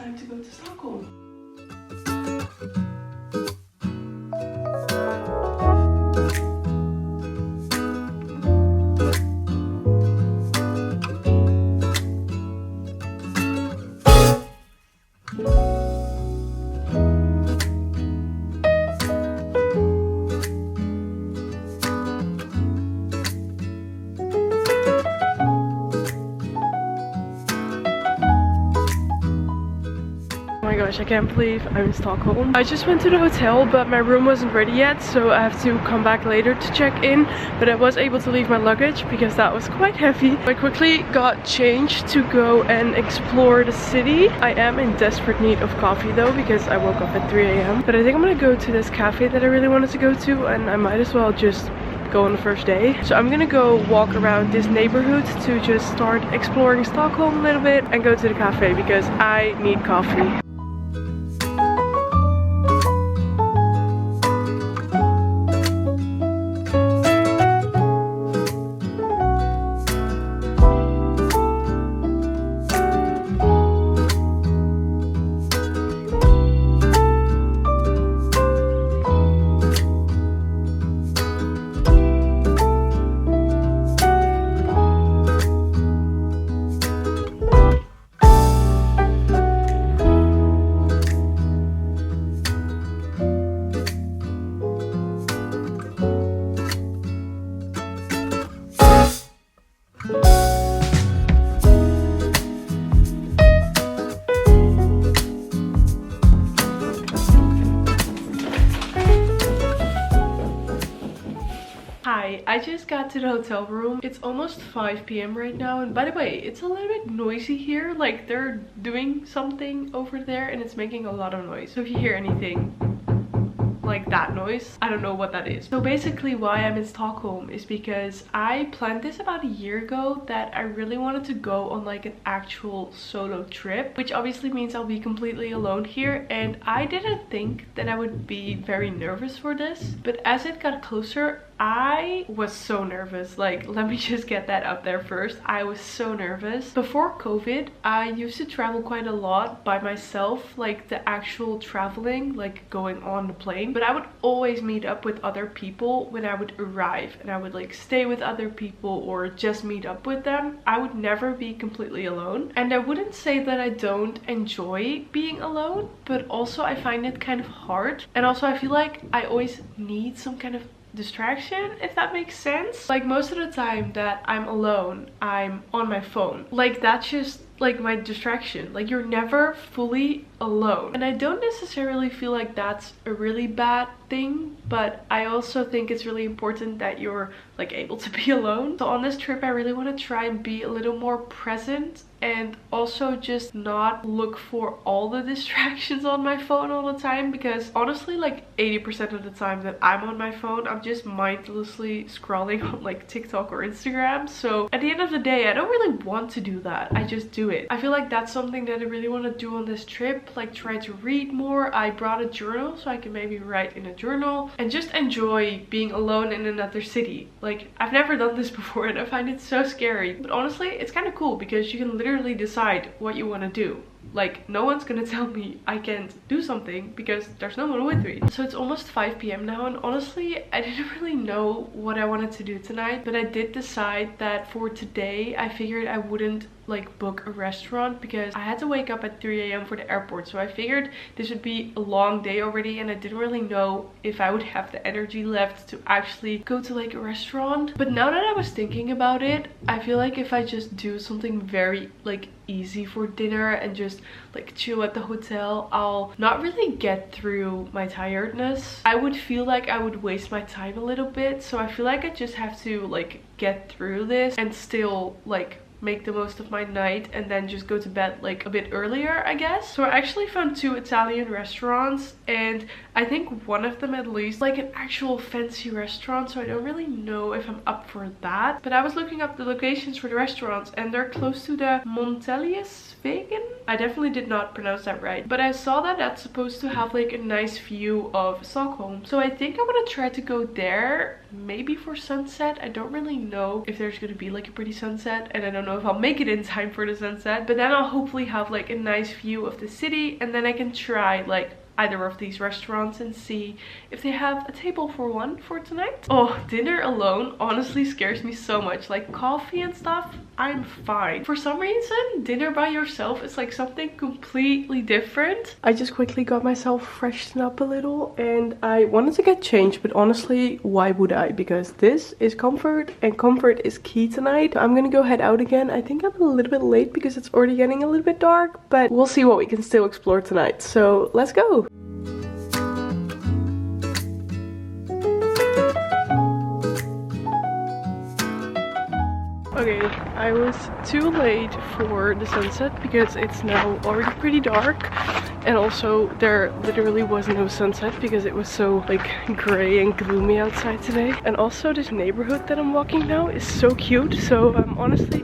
time to go to Stockholm. I can't believe I'm in Stockholm. I just went to the hotel, but my room wasn't ready yet, so I have to come back later to check in. But I was able to leave my luggage because that was quite heavy. I quickly got changed to go and explore the city. I am in desperate need of coffee though, because I woke up at 3 AM. But I think I'm gonna go to this cafe that I really wanted to go to, and I might as well just go on the first day. So I'm gonna go walk around this neighborhood to just start exploring Stockholm a little bit and go to the cafe because I need coffee. I just got to the hotel room. It's almost 5 PM right now, and by the way, it's a little bit noisy here. Like they're doing something over there and it's making a lot of noise. So if you hear anything like that noise, I don't know what that is. So basically why I'm in Stockholm is because I planned this about a year ago that I really wanted to go on like an actual solo trip, which obviously means I'll be completely alone here, and I didn't think that I would be very nervous for this, but as it got closer I was so nervous. Like, let me just get that up there first. I was so nervous. Before COVID, I used to travel quite a lot by myself, like the actual traveling, like going on the plane. But I would always meet up with other people when I would arrive, and I would like stay with other people or just meet up with them. I would never be completely alone. And I wouldn't say that I don't enjoy being alone, but also I find it kind of hard. And also I feel like I always need some kind of distraction, if that makes sense. Like most of the time that I'm alone, I'm on my phone. Like that's just like my distraction. Like you're never fully alone, and I don't necessarily feel like that's a really bad thing, but I also think it's really important that you're like able to be alone. So on this trip I really want to try and be a little more present, and also just not look for all the distractions on my phone all the time, because honestly like 80% of the time that I'm on my phone I'm just mindlessly scrolling on like TikTok or Instagram. So at the end of the day I don't really want to do that, I just do it. I feel like that's something that I really want to do on this trip, like try to read more. I brought a journal so I can maybe write in a journal and just enjoy being alone in another city. Like I've never done this before and I find it so scary, but honestly it's kind of cool because you can literally decide what you want to do. Like no one's gonna tell me I can't do something because there's no one with me. So it's almost 5 PM now, and honestly I didn't really know what I wanted to do tonight, but I did decide that for today I figured I wouldn't like book a restaurant because I had to wake up at 3 AM for the airport. So I figured this would be a long day already, and I didn't really know if I would have the energy left to actually go to like a restaurant. But now that I was thinking about it, I feel like if I just do something very like easy for dinner and just like chill at the hotel, I'll not really get through my tiredness. I would feel like I would waste my time a little bit. So I feel like I just have to like get through this and still like make the most of my night and then just go to bed like a bit earlier, I guess. So I actually found 2 Italian restaurants, and I think one of them at least like an actual fancy restaurant, so I don't really know if I'm up for that. But I was looking up the locations for the restaurants and they're close to the Monteliusvägen. I definitely did not pronounce that right, but I saw that that's supposed to have like a nice view of Stockholm. So I think I'm gonna try to go there maybe for sunset. I don't really know if there's gonna be like a pretty sunset, and I don't know if I'll make it in time for the sunset, but then I'll hopefully have like a nice view of the city, and then I can try like either of these restaurants and see if they have a table for one for tonight. Oh, dinner alone honestly scares me so much. Like coffee and stuff, I'm fine. For some reason, dinner by yourself is like something completely different. I just quickly got myself freshened up a little and I wanted to get changed, but honestly, why would I? Because this is comfort and comfort is key tonight. I'm gonna go head out again. I think I'm a little bit late because it's already getting a little bit dark, but we'll see what we can still explore tonight. So let's go. Okay, I was too late for the sunset because it's now already pretty dark, and also there literally was no sunset because it was so like gray and gloomy outside today. And also this neighborhood that I'm walking now is so cute, so I'm honestly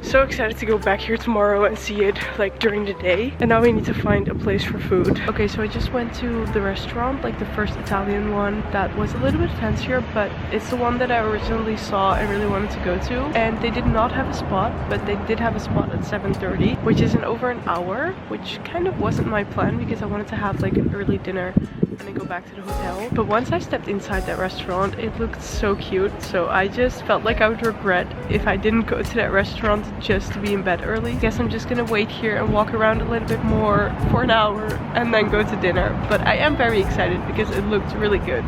so excited to go back here tomorrow and see it like during the day. And now we need to find a place for food. Okay, so I just went to the restaurant, like the first Italian one that was a little bit fancier, but it's the one that I originally saw and really wanted to go to. And they did not have a spot, but they did have a spot at 7:30, which is in over an hour, which kind of wasn't my plan because I wanted to have like an early dinner and then go back to the hotel. But once I stepped inside that restaurant, it looked so cute, so I just felt like I would regret if I didn't go to that restaurant just to be in bed early. Guess I'm just gonna wait here and walk around a little bit more for an hour and then go to dinner. But I am very excited because it looked really good.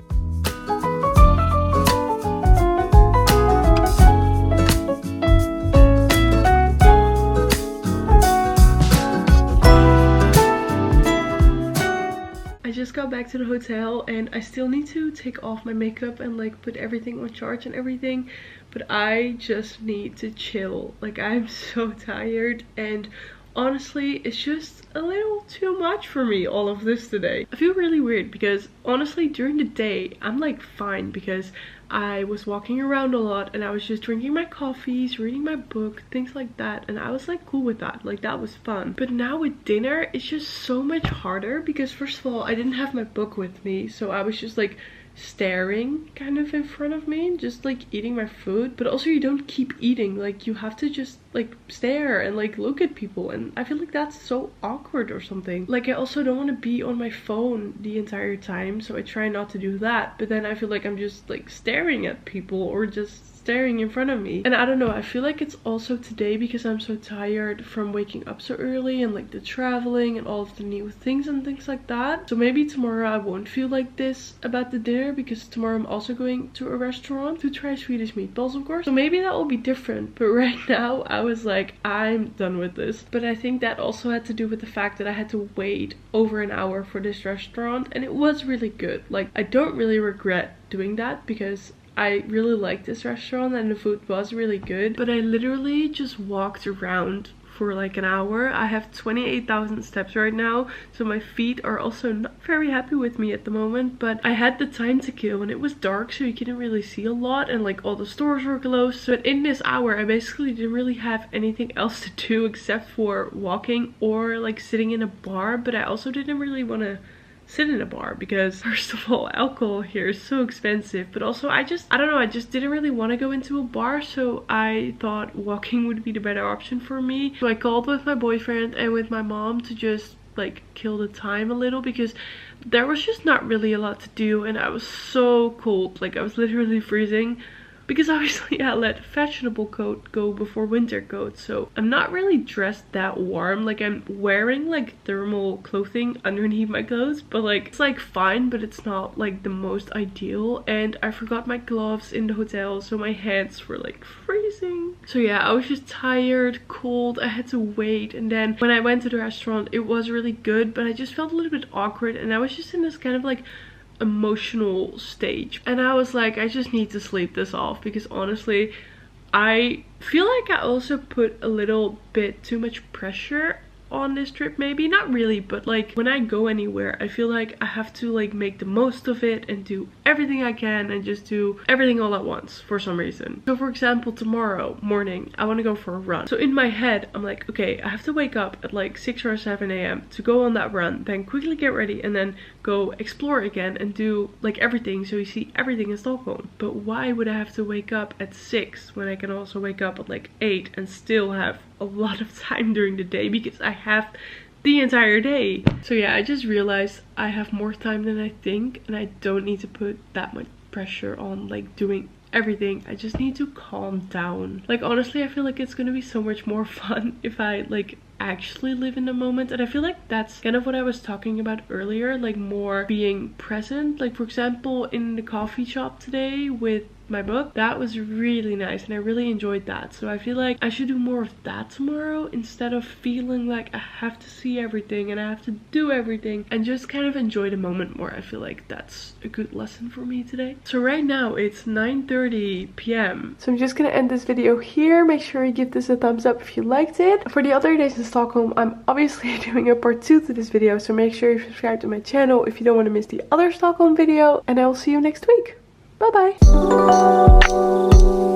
I just got back to the hotel and I still need to take off my makeup and like put everything on charge and everything, but I just need to chill. Like I'm so tired, and honestly it's just a little too much for me, all of this today. I feel really weird because honestly during the day I'm like fine because I was walking around a lot and I was just drinking my coffees, reading my book, things like that, and I was like cool with that, like that was fun. But now with dinner it's just so much harder because first of all I didn't have my book with me, so I was just like staring kind of in front of me, just like eating my food. But also you don't keep eating, like you have to just like stare and like look at people, and I feel like that's so awkward or something. Like I also don't want to be on my phone the entire time, so I try not to do that, but then I feel like I'm just like staring at people or just staring in front of me. And I don't know, I feel like it's also today because I'm so tired from waking up so early and like the traveling and all of the new things and things like that. So maybe tomorrow I won't feel like this about the dinner because tomorrow I'm also going to a restaurant to try Swedish meatballs, of course. So maybe that will be different, but right now I was like, I'm done with this. But I think that also had to do with the fact that I had to wait over an hour for this restaurant, and it was really good. Like I don't really regret doing that because I really liked this restaurant and the food was really good, but I literally just walked around for like an hour. I have 28,000 steps right now, so my feet are also not very happy with me at the moment, but I had the time to kill and it was dark, so you couldn't really see a lot, and like all the stores were closed. So in this hour I basically didn't really have anything else to do except for walking or like sitting in a bar. But I also didn't really want to sit in a bar because first of all alcohol here is so expensive, but also I don't know, I just didn't really want to go into a bar, so I thought walking would be the better option for me. So I called with my boyfriend and with my mom to just like kill the time a little because there was just not really a lot to do and I was so cold, like I was literally freezing. Because obviously I let fashionable coat go before winter coat, so I'm not really dressed that warm. Like I'm wearing like thermal clothing underneath my clothes, but like it's like fine, but it's not like the most ideal. And I forgot my gloves in the hotel, so my hands were like freezing. So yeah, I was just tired, cold, I had to wait. And then when I went to the restaurant it was really good, but I just felt a little bit awkward and I was just in this kind of like emotional stage, and I was like, I just need to sleep this off because honestly I feel like I also put a little bit too much pressure on this trip, maybe not really, but like when I go anywhere I feel like I have to like make the most of it and do everything I can and just do everything all at once for some reason. So for example, tomorrow morning I want to go for a run. So in my head I'm like, okay, I have to wake up at like 6 or 7 a.m. to go on that run, then quickly get ready and then go explore again and do like everything, so you see everything in Stockholm. But why would I have to wake up at 6 when I can also wake up at like 8 and still have a lot of time during the day, because I have the entire day. So yeah, I just realized I have more time than I think, and I don't need to put that much pressure on like doing everything. I just need to calm down. Like honestly, I feel like it's gonna be so much more fun if I like actually live in the moment. And I feel like that's kind of what I was talking about earlier, like more being present. Like for example, in the coffee shop today with my book, that was really nice and I really enjoyed that. So I feel like I should do more of that tomorrow, instead of feeling like I have to see everything and I have to do everything, and just kind of enjoy the moment more. I feel like that's a good lesson for me today. So right now it's 9:30 p.m. So I'm just gonna end this video here. Make sure you give this a thumbs up if you liked it. For the other days in Stockholm, I'm obviously doing a part 2 to this video, so make sure you subscribe to my channel if you don't want to miss the other Stockholm video, and I will see you next week. Bye bye!